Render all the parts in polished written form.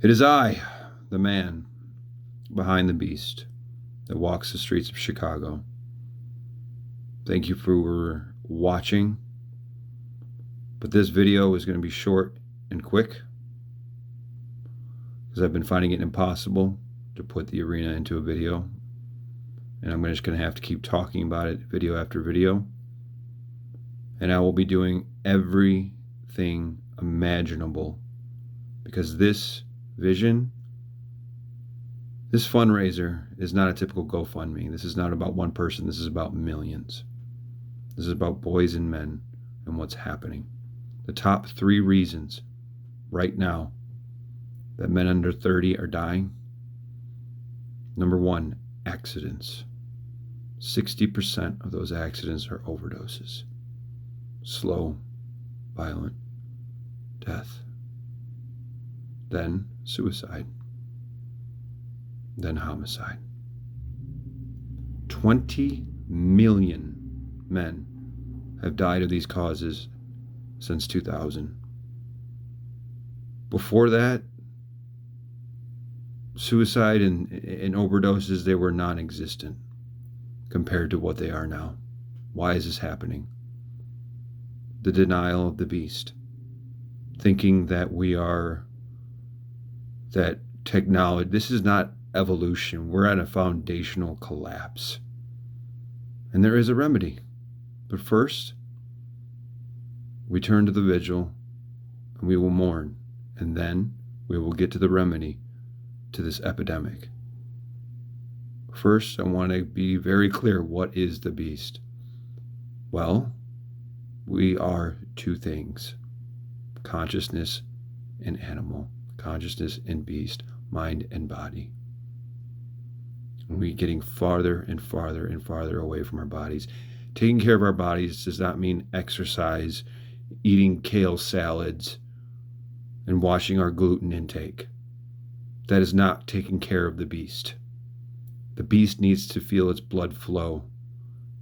It is I, the man behind the beast that walks the streets of Chicago. Thank you for watching, but this video is going to be short and quick because I've been finding it impossible to put the arena into a video, and I'm just going to have to keep talking about it video after video, and I will be doing everything imaginable because this vision, this fundraiser is not a typical GoFundMe. This is not about one person. This is about millions. This is about boys and men and what's happening. The top 3 reasons right now that men under 30 are dying. Number 1, accidents. 60% of those accidents are overdoses. Slow, violent death. Then suicide. Then homicide. 20 million men have died of these causes since 2000. Before that, suicide and overdoses, they were non-existent compared to what they are now. Why is this happening? The denial of the beast. Thinking that we are, that technology, this is not evolution. We're at a foundational collapse. And there is a remedy. But first, we turn to the vigil and we will mourn. And then we will get to the remedy to this epidemic. First, I want to be very clear. What is the beast? Well, we are 2 things. Consciousness and animal. Consciousness and beast. Mind and body. And we're getting farther and farther and farther away from our bodies. Taking care of our bodies does not mean exercise, eating kale salads, and watching our gluten intake. That is not taking care of the beast. The beast needs to feel its blood flow.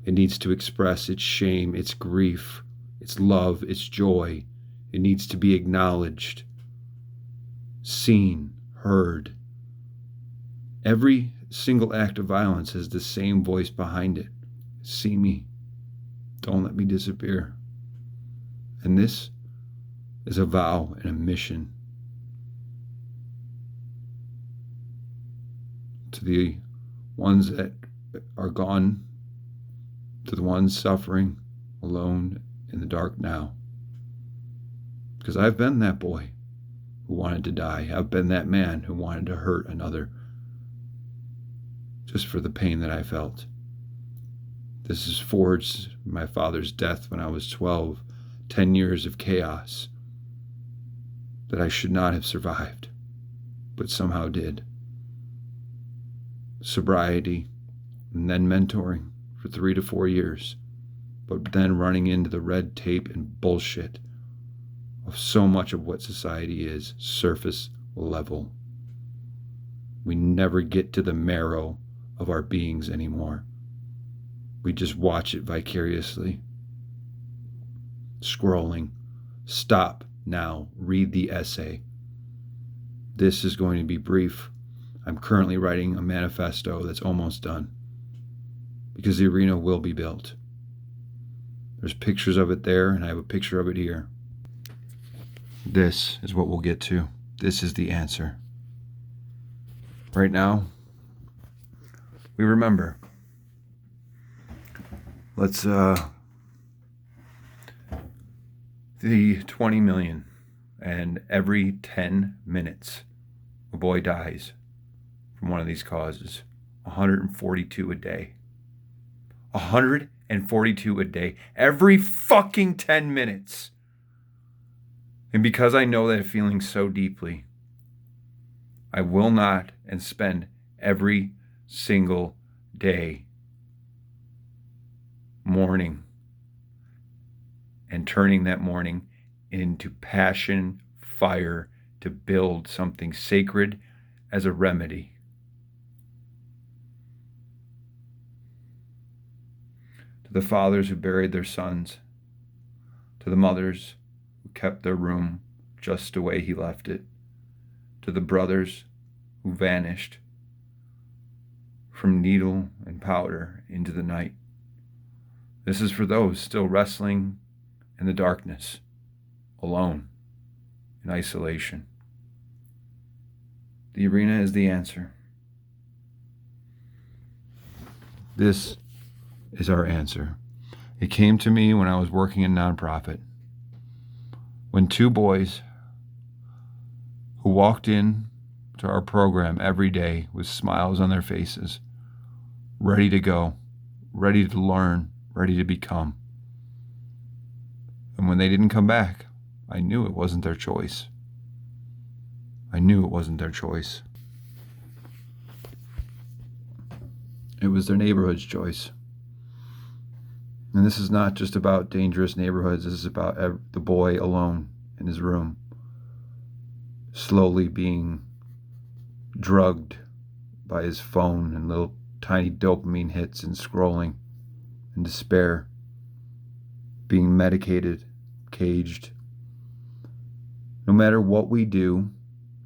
It needs to express its shame, its grief, its love, its joy. It needs to be acknowledged, seen, heard. Every single act of violence has the same voice behind it. See me. Don't let me disappear. And this is a vow and a mission to the ones that are gone, to the ones suffering alone in the dark now. Because I've been that boy who wanted to die. I've been that man who wanted to hurt another just for the pain that I felt. This is forged my father's death when I was 12, 10 years of chaos that I should not have survived, but somehow did. Sobriety, and then mentoring for 3 to 4 years, but then running into the red tape and bullshit of so much of what society is, surface level. We never get to the marrow of our beings anymore. We just watch it vicariously. Scrolling. Stop now. Read the essay. This is going to be brief. I'm currently writing a manifesto that's almost done because the arena will be built. There's pictures of it there, and I have a picture of it here. This is what we'll get to. This is the answer. Right now, we remember. Let's, the 20 million, and every 10 minutes, a boy dies from one of these causes. 142 a day. 142 a day. Every fucking 10 minutes. And because I know that feeling so deeply, I will not and spend every single day mourning and turning that mourning into passion, fire to build something sacred as a remedy. To the fathers who buried their sons, to the mothers who kept their room just the way he left it, to the brothers who vanished from needle and powder into the night. This is for those still wrestling in the darkness, alone, in isolation. The arena is the answer. This is our answer. It came to me when I was working in nonprofit, when two boys who walked in to our program every day with smiles on their faces, ready to go, ready to learn, ready to become. And when they didn't come back, I knew it wasn't their choice. I knew it wasn't their choice. It was their neighborhood's choice. And this is not just about dangerous neighborhoods. This is about the boy alone in his room, slowly being drugged by his phone and little tiny dopamine hits and scrolling and despair, being medicated, caged. No matter what we do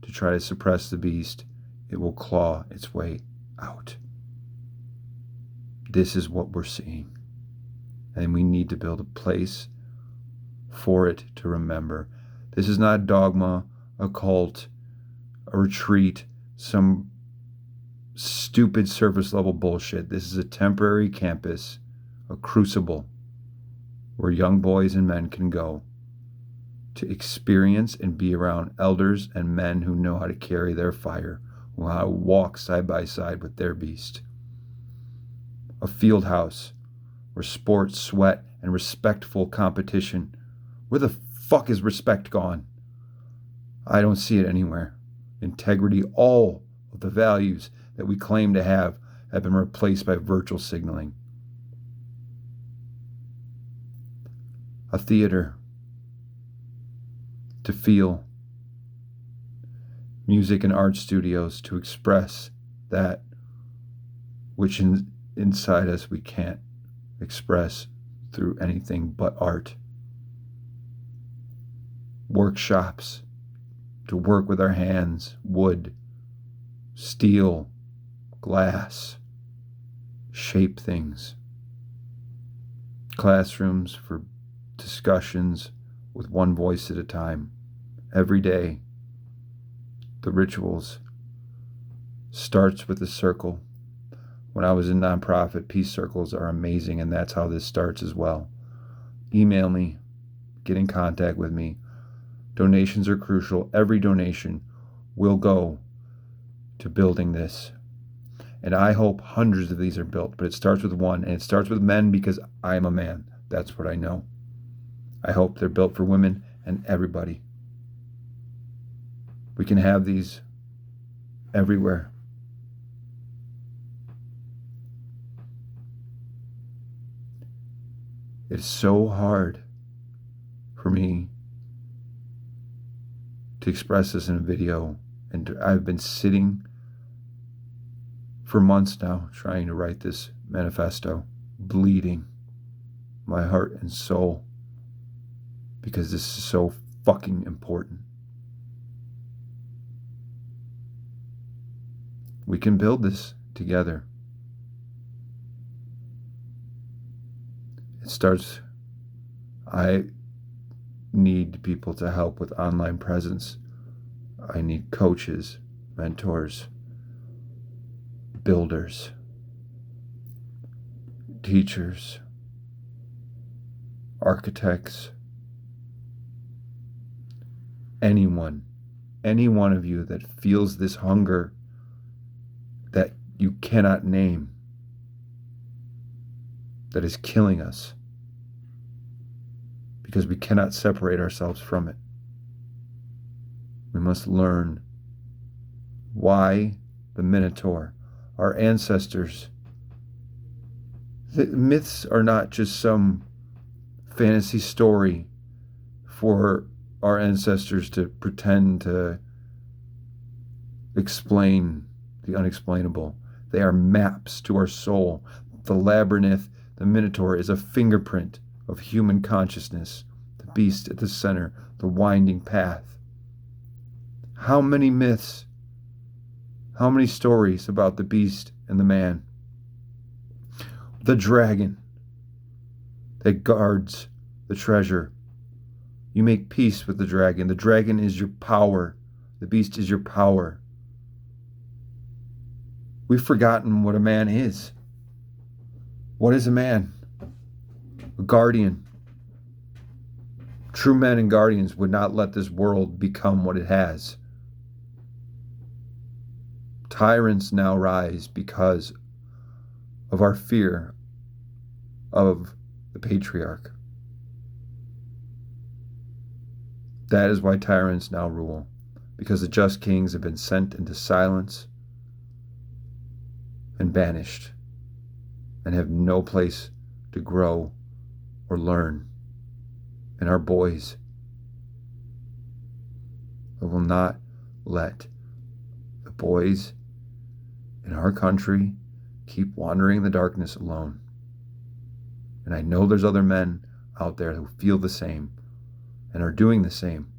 to try to suppress the beast, it will claw its way out. This is what we're seeing. And we need to build a place for it to remember. This is not dogma, a cult, a retreat, some stupid surface level bullshit. This is a temporary campus, a crucible, where young boys and men can go to experience and be around elders and men who know how to carry their fire, who know how to walk side by side with their beast. A field house where sports, sweat, and respectful competition. Where the fuck is respect gone? I don't see it anywhere. Integrity, all of the values that we claim to have been replaced by virtual signaling. A theater to feel. Music and art studios to express that which inside us we can't express through anything but art. Workshops to work with our hands, wood, steel, glass, shape things. Classrooms for discussions with one voice at a time. Every day, the rituals starts with a circle. When I was in nonprofit, peace circles are amazing, and that's how this starts as well. Email me, get in contact with me. Donations are crucial. Every donation will go to building this. And I hope hundreds of these are built, but it starts with one, and it starts with men because I am a man. That's what I know. I hope they're built for women and everybody. We can have these everywhere. It's so hard for me to express this in a video, and I've been sitting for months now trying to write this manifesto, bleeding my heart and soul, because this is so fucking important. We can build this together. It starts, I need people to help with online presence. I need coaches, mentors, builders, teachers, architects, anyone, any one of you that feels this hunger that you cannot name, that is killing us, because we cannot separate ourselves from it. We must learn why the Minotaur, our ancestors. The myths are not just some fantasy story for our ancestors to pretend to explain the unexplainable. They are maps to our soul. The labyrinth, the Minotaur, is a fingerprint of human consciousness. The beast at the center, the winding path. How many myths, how many stories about the beast and the man? The dragon that guards the treasure. You make peace with the dragon. The dragon is your power. The beast is your power. We've forgotten what a man is. What is a man? A guardian. True men and guardians would not let this world become what it has. Tyrants now rise because of our fear of the patriarch. That is why tyrants now rule, because the just kings have been sent into silence and banished and have no place to grow or learn. And our boys will not let the boys in our country keep wandering in the darkness alone. And I know there's other men out there who feel the same and are doing the same.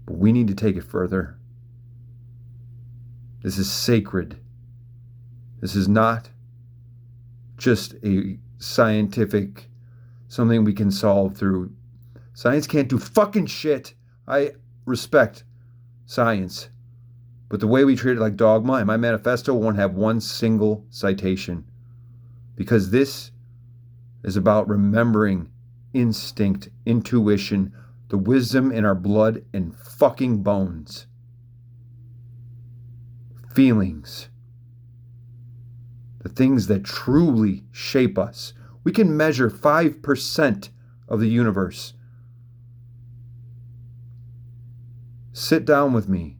But we need to take it further. This is sacred. This is not just a scientific, something we can solve through. Science can't do fucking shit. I respect science. But the way we treat it like dogma, and my manifesto won't have one single citation. Because this is about remembering instinct, intuition, the wisdom in our blood and fucking bones. Feelings. The things that truly shape us. We can measure 5% of the universe. Sit down with me.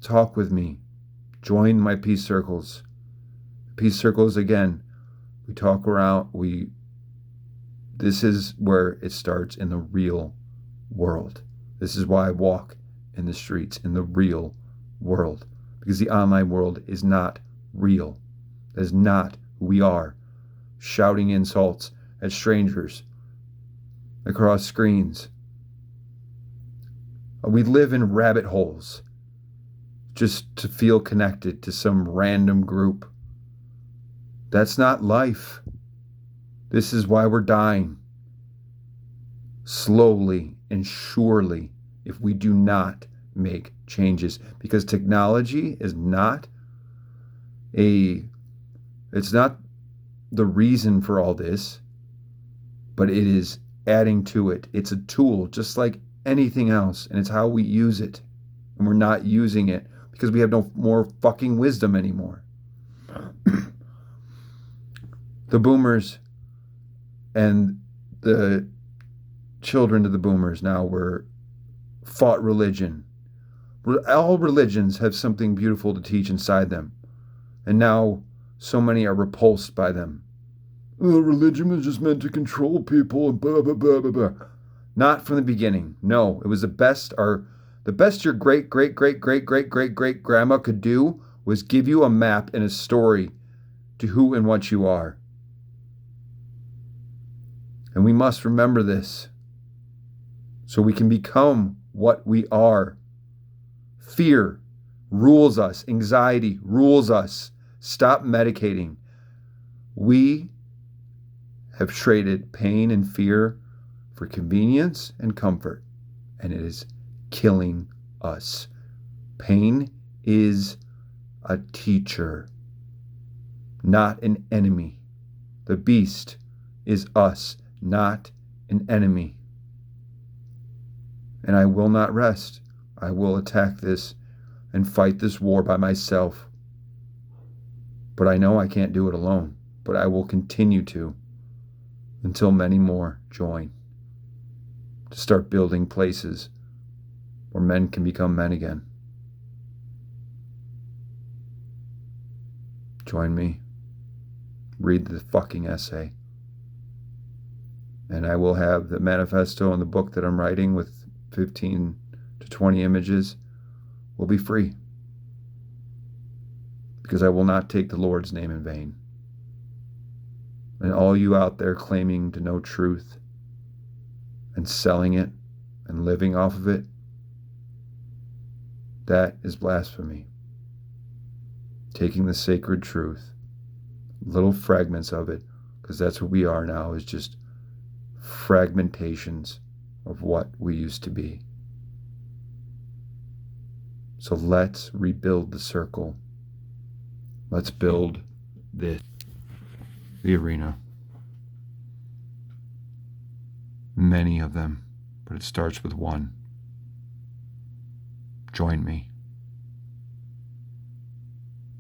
Talk with me. Join my peace circles. Peace circles, again, we talk around, this is where it starts in the real world. This is why I walk in the streets, in the real world. Because the online world is not real. That is not who we are. Shouting insults at strangers across screens. We live in rabbit holes just to feel connected to some random group. That's not life. This is why we're dying. Slowly and surely, if we do not make changes. Because technology is not it's not the reason for all this, but it is adding to it. It's a tool, just like anything else, and it's how we use it. And we're not using it because we have no more fucking wisdom anymore. The boomers and the children of the boomers now were fought religion. All religions have something beautiful to teach inside them. And now so many are repulsed by them. Religion was just meant to control people and blah, blah, blah, blah, blah. Not from the beginning. No, it was the best your great grandma could do was give you a map and a story to who and what you are. And we must remember this so we can become what we are. Fear rules us. Anxiety rules us. Stop medicating. We have traded pain and fear for convenience and comfort, and it is killing us. Pain is a teacher, not an enemy. The beast is us, not an enemy. And I will not rest. I will attack this and fight this war by myself. But I know I can't do it alone. But I will continue to until many more join to start building places where men can become men again. Join me. Read the fucking essay. And I will have the manifesto and the book that I'm writing with 15 to 20 images will be free. Because I will not take the Lord's name in vain. And all you out there claiming to know truth and selling it and living off of it, That is blasphemy. Taking the sacred truth, little fragments of it, because that's what we are now, is just fragmentations of what we used to be. So let's rebuild the circle. Let's build the arena. Many of them, but it starts with one. Join me.